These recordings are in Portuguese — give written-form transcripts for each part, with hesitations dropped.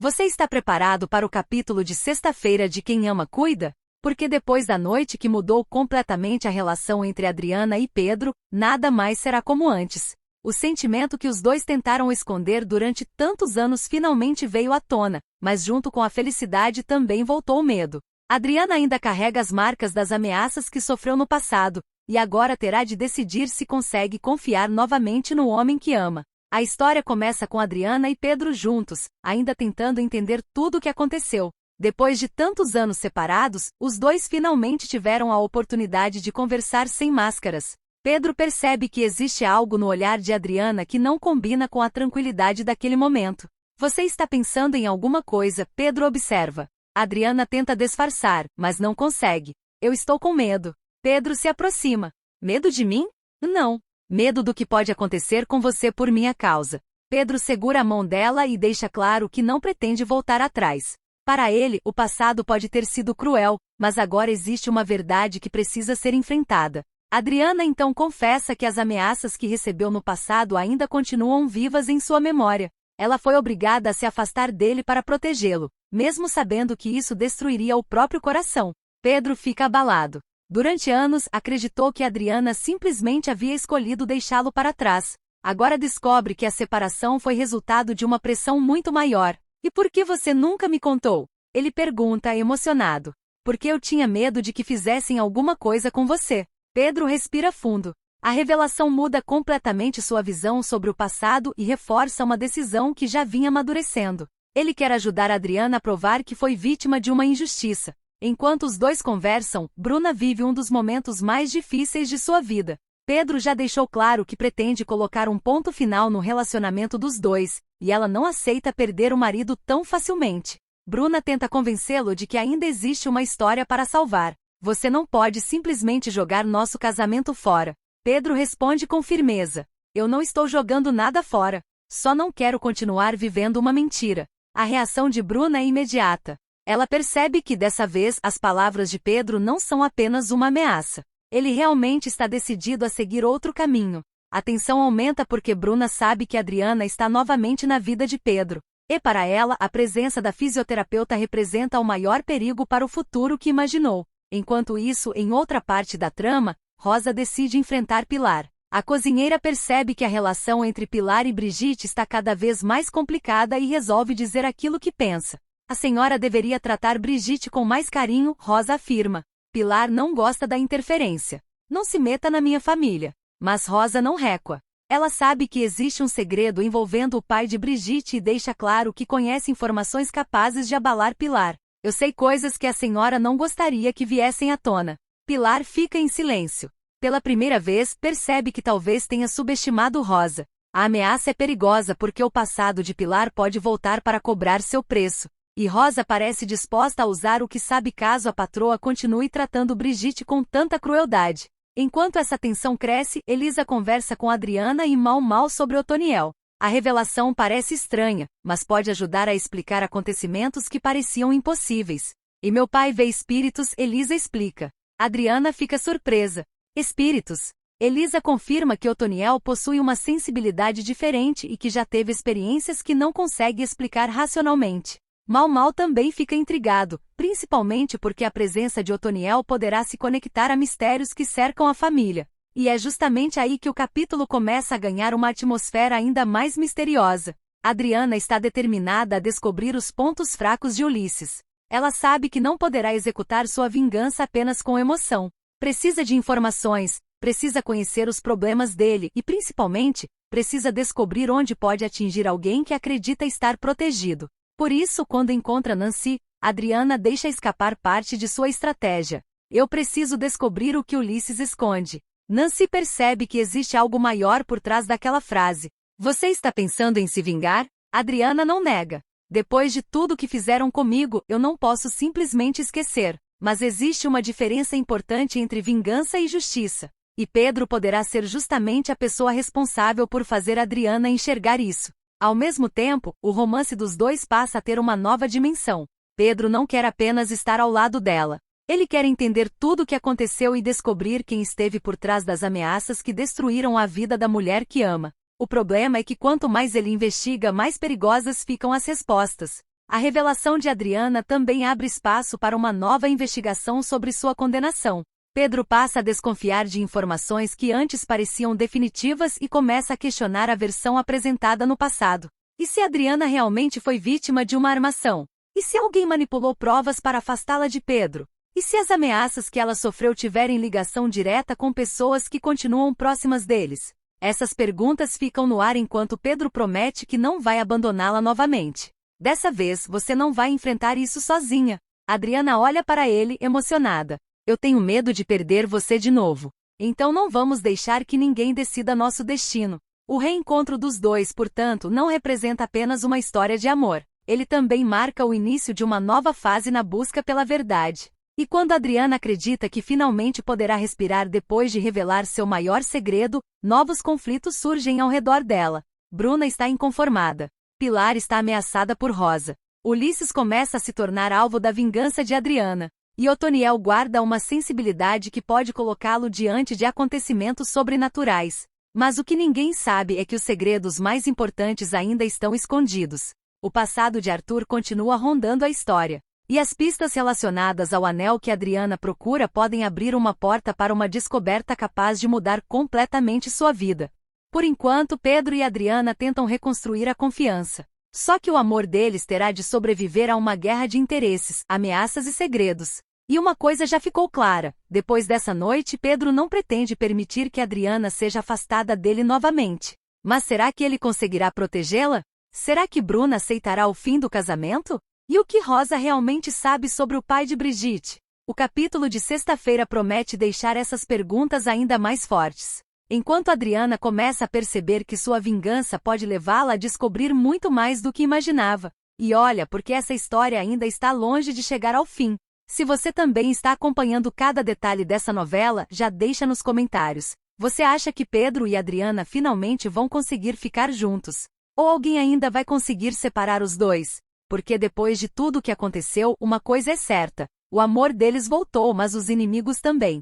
Você está preparado para o capítulo de sexta-feira de Quem Ama Cuida? Porque depois da noite que mudou completamente a relação entre Adriana e Pedro, nada mais será como antes. O sentimento que os dois tentaram esconder durante tantos anos finalmente veio à tona, mas junto com a felicidade também voltou o medo. Adriana ainda carrega as marcas das ameaças que sofreu no passado, e agora terá de decidir se consegue confiar novamente no homem que ama. A história começa com Adriana e Pedro juntos, ainda tentando entender tudo o que aconteceu. Depois de tantos anos separados, os dois finalmente tiveram a oportunidade de conversar sem máscaras. Pedro percebe que existe algo no olhar de Adriana que não combina com a tranquilidade daquele momento. Você está pensando em alguma coisa, Pedro observa. Adriana tenta disfarçar, mas não consegue. Eu estou com medo. Pedro se aproxima. Medo de mim? Não. Medo do que pode acontecer com você por minha causa. Pedro segura a mão dela e deixa claro que não pretende voltar atrás. Para ele, o passado pode ter sido cruel, mas agora existe uma verdade que precisa ser enfrentada. Adriana então confessa que as ameaças que recebeu no passado ainda continuam vivas em sua memória. Ela foi obrigada a se afastar dele para protegê-lo, mesmo sabendo que isso destruiria o próprio coração. Pedro fica abalado. Durante anos, acreditou que Adriana simplesmente havia escolhido deixá-lo para trás. Agora descobre que a separação foi resultado de uma pressão muito maior. E por que você nunca me contou? Ele pergunta, emocionado. Porque eu tinha medo de que fizessem alguma coisa com você. Pedro respira fundo. A revelação muda completamente sua visão sobre o passado e reforça uma decisão que já vinha amadurecendo. Ele quer ajudar Adriana a provar que foi vítima de uma injustiça. Enquanto os dois conversam, Bruna vive um dos momentos mais difíceis de sua vida. Pedro já deixou claro que pretende colocar um ponto final no relacionamento dos dois, e ela não aceita perder o marido tão facilmente. Bruna tenta convencê-lo de que ainda existe uma história para salvar. Você não pode simplesmente jogar nosso casamento fora. Pedro responde com firmeza. Eu não estou jogando nada fora. Só não quero continuar vivendo uma mentira. A reação de Bruna é imediata. Ela percebe que dessa vez as palavras de Pedro não são apenas uma ameaça. Ele realmente está decidido a seguir outro caminho. A tensão aumenta porque Bruna sabe que Adriana está novamente na vida de Pedro. E para ela, a presença da fisioterapeuta representa o maior perigo para o futuro que imaginou. Enquanto isso, em outra parte da trama, Rosa decide enfrentar Pilar. A cozinheira percebe que a relação entre Pilar e Brigitte está cada vez mais complicada e resolve dizer aquilo que pensa. A senhora deveria tratar Brigitte com mais carinho, Rosa afirma. Pilar não gosta da interferência. Não se meta na minha família. Mas Rosa não recua. Ela sabe que existe um segredo envolvendo o pai de Brigitte e deixa claro que conhece informações capazes de abalar Pilar. Eu sei coisas que a senhora não gostaria que viessem à tona. Pilar fica em silêncio. Pela primeira vez, percebe que talvez tenha subestimado Rosa. A ameaça é perigosa porque o passado de Pilar pode voltar para cobrar seu preço. E Rosa parece disposta a usar o que sabe caso a patroa continue tratando Brigitte com tanta crueldade. Enquanto essa tensão cresce, Elisa conversa com Adriana e Mal sobre Otoniel. A revelação parece estranha, mas pode ajudar a explicar acontecimentos que pareciam impossíveis. E meu pai vê espíritos, Elisa explica. Adriana fica surpresa. Espíritos? Elisa confirma que Otoniel possui uma sensibilidade diferente e que já teve experiências que não consegue explicar racionalmente. Mal também fica intrigado, principalmente porque a presença de Otoniel poderá se conectar a mistérios que cercam a família. E é justamente aí que o capítulo começa a ganhar uma atmosfera ainda mais misteriosa. Adriana está determinada a descobrir os pontos fracos de Ulisses. Ela sabe que não poderá executar sua vingança apenas com emoção. Precisa de informações, precisa conhecer os problemas dele e, principalmente, precisa descobrir onde pode atingir alguém que acredita estar protegido. Por isso, quando encontra Nancy, Adriana deixa escapar parte de sua estratégia. Eu preciso descobrir o que Ulisses esconde. Nancy percebe que existe algo maior por trás daquela frase. Você está pensando em se vingar? Adriana não nega. Depois de tudo que fizeram comigo, eu não posso simplesmente esquecer. Mas existe uma diferença importante entre vingança e justiça. E Pedro poderá ser justamente a pessoa responsável por fazer Adriana enxergar isso. Ao mesmo tempo, o romance dos dois passa a ter uma nova dimensão. Pedro não quer apenas estar ao lado dela. Ele quer entender tudo o que aconteceu e descobrir quem esteve por trás das ameaças que destruíram a vida da mulher que ama. O problema é que quanto mais ele investiga, mais perigosas ficam as respostas. A revelação de Adriana também abre espaço para uma nova investigação sobre sua condenação. Pedro passa a desconfiar de informações que antes pareciam definitivas e começa a questionar a versão apresentada no passado. E se Adriana realmente foi vítima de uma armação? E se alguém manipulou provas para afastá-la de Pedro? E se as ameaças que ela sofreu tiverem ligação direta com pessoas que continuam próximas deles? Essas perguntas ficam no ar enquanto Pedro promete que não vai abandoná-la novamente. Dessa vez você não vai enfrentar isso sozinha. Adriana olha para ele, emocionada. Eu tenho medo de perder você de novo. Então não vamos deixar que ninguém decida nosso destino. O reencontro dos dois, portanto, não representa apenas uma história de amor. Ele também marca o início de uma nova fase na busca pela verdade. E quando Adriana acredita que finalmente poderá respirar depois de revelar seu maior segredo, novos conflitos surgem ao redor dela. Bruna está inconformada. Pilar está ameaçada por Rosa. Ulisses começa a se tornar alvo da vingança de Adriana. E Otoniel guarda uma sensibilidade que pode colocá-lo diante de acontecimentos sobrenaturais. Mas o que ninguém sabe é que os segredos mais importantes ainda estão escondidos. O passado de Arthur continua rondando a história. E as pistas relacionadas ao anel que Adriana procura podem abrir uma porta para uma descoberta capaz de mudar completamente sua vida. Por enquanto, Pedro e Adriana tentam reconstruir a confiança. Só que o amor deles terá de sobreviver a uma guerra de interesses, ameaças e segredos. E uma coisa já ficou clara: depois dessa noite, Pedro não pretende permitir que Adriana seja afastada dele novamente. Mas será que ele conseguirá protegê-la? Será que Bruna aceitará o fim do casamento? E o que Rosa realmente sabe sobre o pai de Brigitte? O capítulo de sexta-feira promete deixar essas perguntas ainda mais fortes. Enquanto Adriana começa a perceber que sua vingança pode levá-la a descobrir muito mais do que imaginava. E olha, porque essa história ainda está longe de chegar ao fim. Se você também está acompanhando cada detalhe dessa novela, já deixa nos comentários. Você acha que Pedro e Adriana finalmente vão conseguir ficar juntos? Ou alguém ainda vai conseguir separar os dois? Porque depois de tudo o que aconteceu, uma coisa é certa: o amor deles voltou, mas os inimigos também.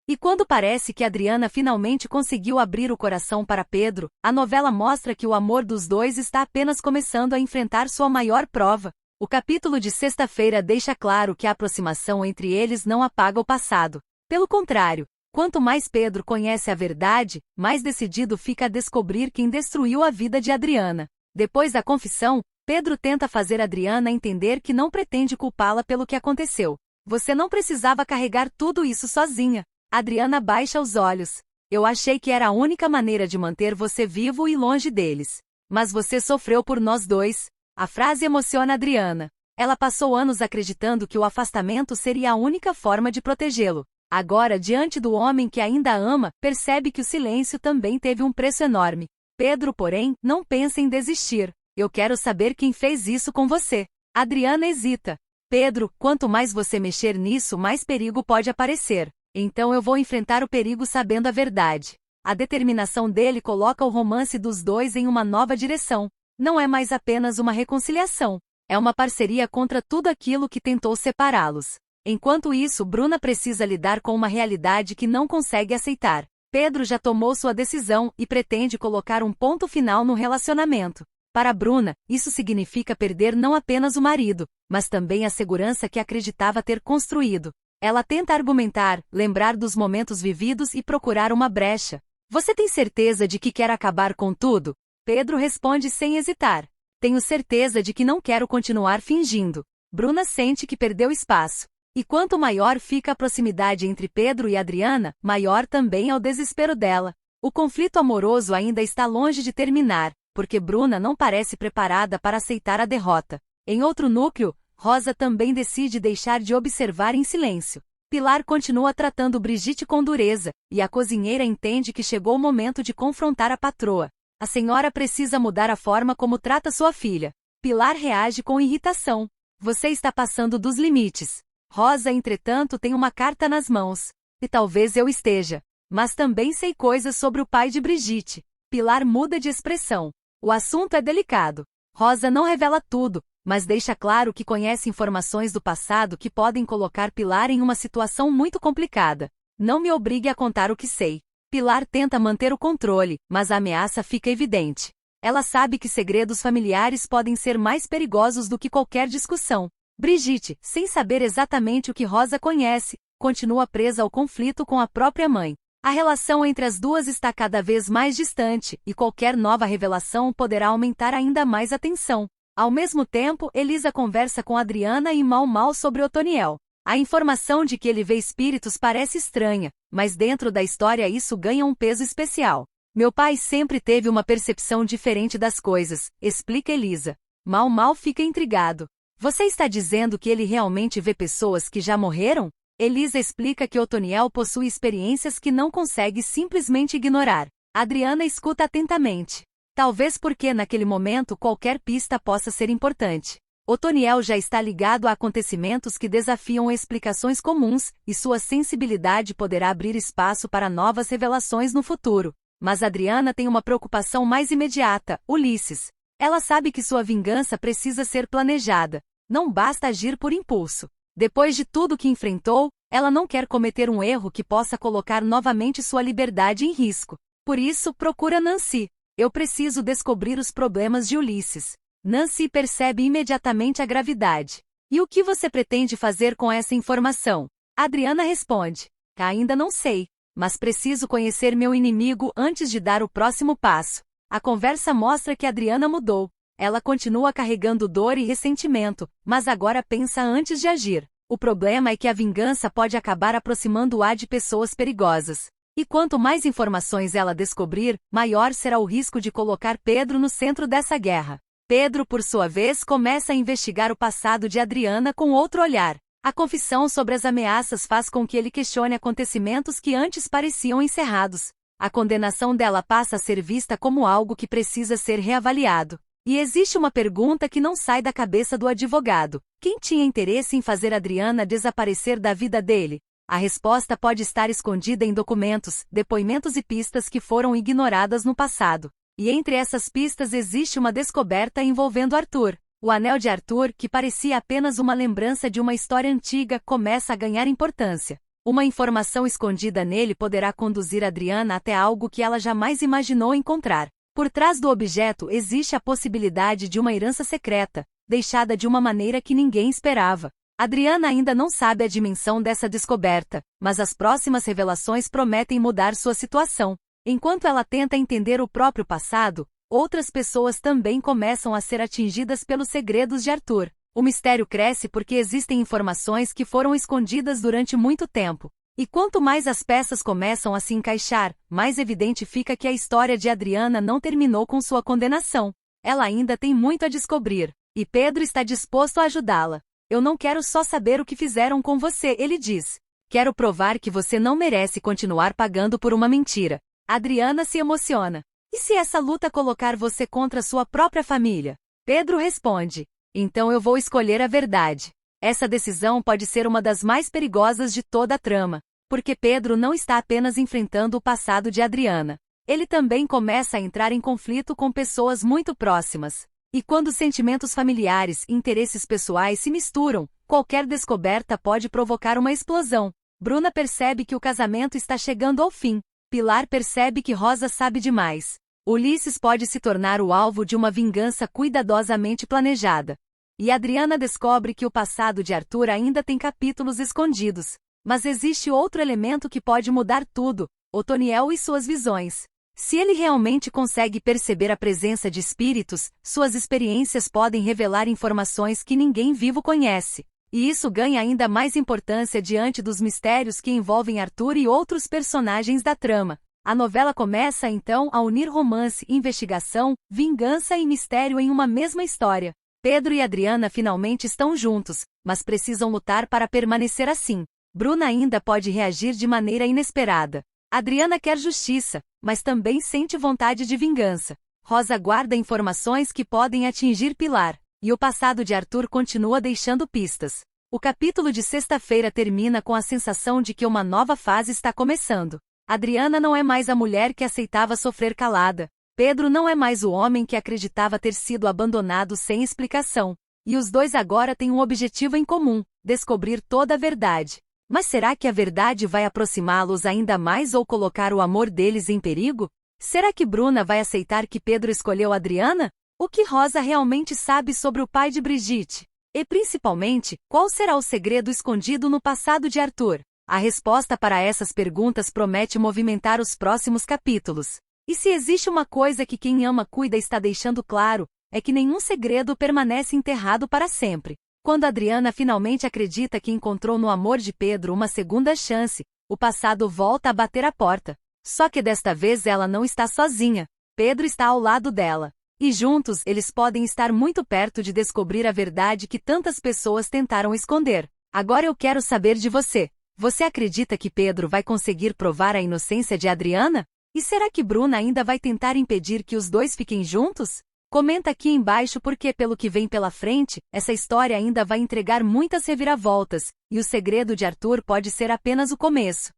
E quando parece que Adriana finalmente conseguiu abrir o coração para Pedro, a novela mostra que o amor dos dois está apenas começando a enfrentar sua maior prova. O capítulo de sexta-feira deixa claro que a aproximação entre eles não apaga o passado. Pelo contrário, quanto mais Pedro conhece a verdade, mais decidido fica a descobrir quem destruiu a vida de Adriana. Depois da confissão, Pedro tenta fazer Adriana entender que não pretende culpá-la pelo que aconteceu. Você não precisava carregar tudo isso sozinha. Adriana baixa os olhos. Eu achei que era a única maneira de manter você vivo e longe deles. Mas você sofreu por nós dois. A frase emociona Adriana. Ela passou anos acreditando que o afastamento seria a única forma de protegê-lo. Agora, diante do homem que ainda ama, percebe que o silêncio também teve um preço enorme. Pedro, porém, não pensa em desistir. Eu quero saber quem fez isso com você. Adriana hesita. Pedro, quanto mais você mexer nisso, mais perigo pode aparecer. Então eu vou enfrentar o perigo sabendo a verdade. A determinação dele coloca o romance dos dois em uma nova direção. Não é mais apenas uma reconciliação. É uma parceria contra tudo aquilo que tentou separá-los. Enquanto isso, Bruna precisa lidar com uma realidade que não consegue aceitar. Pedro já tomou sua decisão e pretende colocar um ponto final no relacionamento. Para Bruna, isso significa perder não apenas o marido, mas também a segurança que acreditava ter construído. Ela tenta argumentar, lembrar dos momentos vividos e procurar uma brecha. Você tem certeza de que quer acabar com tudo? Pedro responde sem hesitar. Tenho certeza de que não quero continuar fingindo. Bruna sente que perdeu espaço. E quanto maior fica a proximidade entre Pedro e Adriana, maior também é o desespero dela. O conflito amoroso ainda está longe de terminar, porque Bruna não parece preparada para aceitar a derrota. Em outro núcleo, Rosa também decide deixar de observar em silêncio. Pilar continua tratando Brigitte com dureza, e a cozinheira entende que chegou o momento de confrontar a patroa. A senhora precisa mudar a forma como trata sua filha. Pilar reage com irritação. Você está passando dos limites. Rosa, entretanto, tem uma carta nas mãos. E talvez eu esteja. Mas também sei coisas sobre o pai de Brigitte. Pilar muda de expressão. O assunto é delicado. Rosa não revela tudo, mas deixa claro que conhece informações do passado que podem colocar Pilar em uma situação muito complicada. Não me obrigue a contar o que sei. Pilar tenta manter o controle, mas a ameaça fica evidente. Ela sabe que segredos familiares podem ser mais perigosos do que qualquer discussão. Brigitte, sem saber exatamente o que Rosa conhece, continua presa ao conflito com a própria mãe. A relação entre as duas está cada vez mais distante, e qualquer nova revelação poderá aumentar ainda mais a tensão. Ao mesmo tempo, Elisa conversa com Adriana e Mal sobre Otoniel. A informação de que ele vê espíritos parece estranha, mas dentro da história isso ganha um peso especial. Meu pai sempre teve uma percepção diferente das coisas, explica Elisa. Mal fica intrigado. Você está dizendo que ele realmente vê pessoas que já morreram? Elisa explica que Otoniel possui experiências que não consegue simplesmente ignorar. Adriana escuta atentamente. Talvez porque naquele momento qualquer pista possa ser importante. Otoniel já está ligado a acontecimentos que desafiam explicações comuns, e sua sensibilidade poderá abrir espaço para novas revelações no futuro. Mas Adriana tem uma preocupação mais imediata, Ulisses. Ela sabe que sua vingança precisa ser planejada. Não basta agir por impulso. Depois de tudo que enfrentou, ela não quer cometer um erro que possa colocar novamente sua liberdade em risco. Por isso, procura Nancy. Eu preciso descobrir os problemas de Ulisses. Nancy percebe imediatamente a gravidade. E o que você pretende fazer com essa informação? Adriana responde. Ainda não sei, mas preciso conhecer meu inimigo antes de dar o próximo passo. A conversa mostra que Adriana mudou. Ela continua carregando dor e ressentimento, mas agora pensa antes de agir. O problema é que a vingança pode acabar aproximando-a de pessoas perigosas. E quanto mais informações ela descobrir, maior será o risco de colocar Pedro no centro dessa guerra. Pedro, por sua vez, começa a investigar o passado de Adriana com outro olhar. A confissão sobre as ameaças faz com que ele questione acontecimentos que antes pareciam encerrados. A condenação dela passa a ser vista como algo que precisa ser reavaliado. E existe uma pergunta que não sai da cabeça do advogado. Quem tinha interesse em fazer Adriana desaparecer da vida dele? A resposta pode estar escondida em documentos, depoimentos e pistas que foram ignoradas no passado. E entre essas pistas existe uma descoberta envolvendo Arthur. O anel de Arthur, que parecia apenas uma lembrança de uma história antiga, começa a ganhar importância. Uma informação escondida nele poderá conduzir Adriana até algo que ela jamais imaginou encontrar. Por trás do objeto existe a possibilidade de uma herança secreta, deixada de uma maneira que ninguém esperava. Adriana ainda não sabe a dimensão dessa descoberta, mas as próximas revelações prometem mudar sua situação. Enquanto ela tenta entender o próprio passado, outras pessoas também começam a ser atingidas pelos segredos de Arthur. O mistério cresce porque existem informações que foram escondidas durante muito tempo. E quanto mais as peças começam a se encaixar, mais evidente fica que a história de Adriana não terminou com sua condenação. Ela ainda tem muito a descobrir, e Pedro está disposto a ajudá-la. Eu não quero só saber o que fizeram com você, ele diz. Quero provar que você não merece continuar pagando por uma mentira. Adriana se emociona. E se essa luta colocar você contra sua própria família? Pedro responde. Então eu vou escolher a verdade. Essa decisão pode ser uma das mais perigosas de toda a trama. Porque Pedro não está apenas enfrentando o passado de Adriana. Ele também começa a entrar em conflito com pessoas muito próximas. E quando sentimentos familiares e interesses pessoais se misturam, qualquer descoberta pode provocar uma explosão. Bruna percebe que o casamento está chegando ao fim. Pilar percebe que Rosa sabe demais. Ulisses pode se tornar o alvo de uma vingança cuidadosamente planejada. E Adriana descobre que o passado de Arthur ainda tem capítulos escondidos. Mas existe outro elemento que pode mudar tudo: Otoniel e suas visões. Se ele realmente consegue perceber a presença de espíritos, suas experiências podem revelar informações que ninguém vivo conhece. E isso ganha ainda mais importância diante dos mistérios que envolvem Arthur e outros personagens da trama. A novela começa então a unir romance, investigação, vingança e mistério em uma mesma história. Pedro e Adriana finalmente estão juntos, mas precisam lutar para permanecer assim. Bruna ainda pode reagir de maneira inesperada. Adriana quer justiça, mas também sente vontade de vingança. Rosa guarda informações que podem atingir Pilar. E o passado de Arthur continua deixando pistas. O capítulo de sexta-feira termina com a sensação de que uma nova fase está começando. Adriana não é mais a mulher que aceitava sofrer calada. Pedro não é mais o homem que acreditava ter sido abandonado sem explicação. E os dois agora têm um objetivo em comum: descobrir toda a verdade. Mas será que a verdade vai aproximá-los ainda mais ou colocar o amor deles em perigo? Será que Bruna vai aceitar que Pedro escolheu Adriana? O que Rosa realmente sabe sobre o pai de Brigitte? E principalmente, qual será o segredo escondido no passado de Arthur? A resposta para essas perguntas promete movimentar os próximos capítulos. E se existe uma coisa que Quem Ama Cuida está deixando claro, é que nenhum segredo permanece enterrado para sempre. Quando Adriana finalmente acredita que encontrou no amor de Pedro uma segunda chance, o passado volta a bater a porta. Só que desta vez ela não está sozinha. Pedro está ao lado dela. E juntos eles podem estar muito perto de descobrir a verdade que tantas pessoas tentaram esconder. Agora eu quero saber de você. Você acredita que Pedro vai conseguir provar a inocência de Adriana? E será que Bruna ainda vai tentar impedir que os dois fiquem juntos? Comenta aqui embaixo porque, pelo que vem pela frente, essa história ainda vai entregar muitas reviravoltas, e o segredo de Arthur pode ser apenas o começo.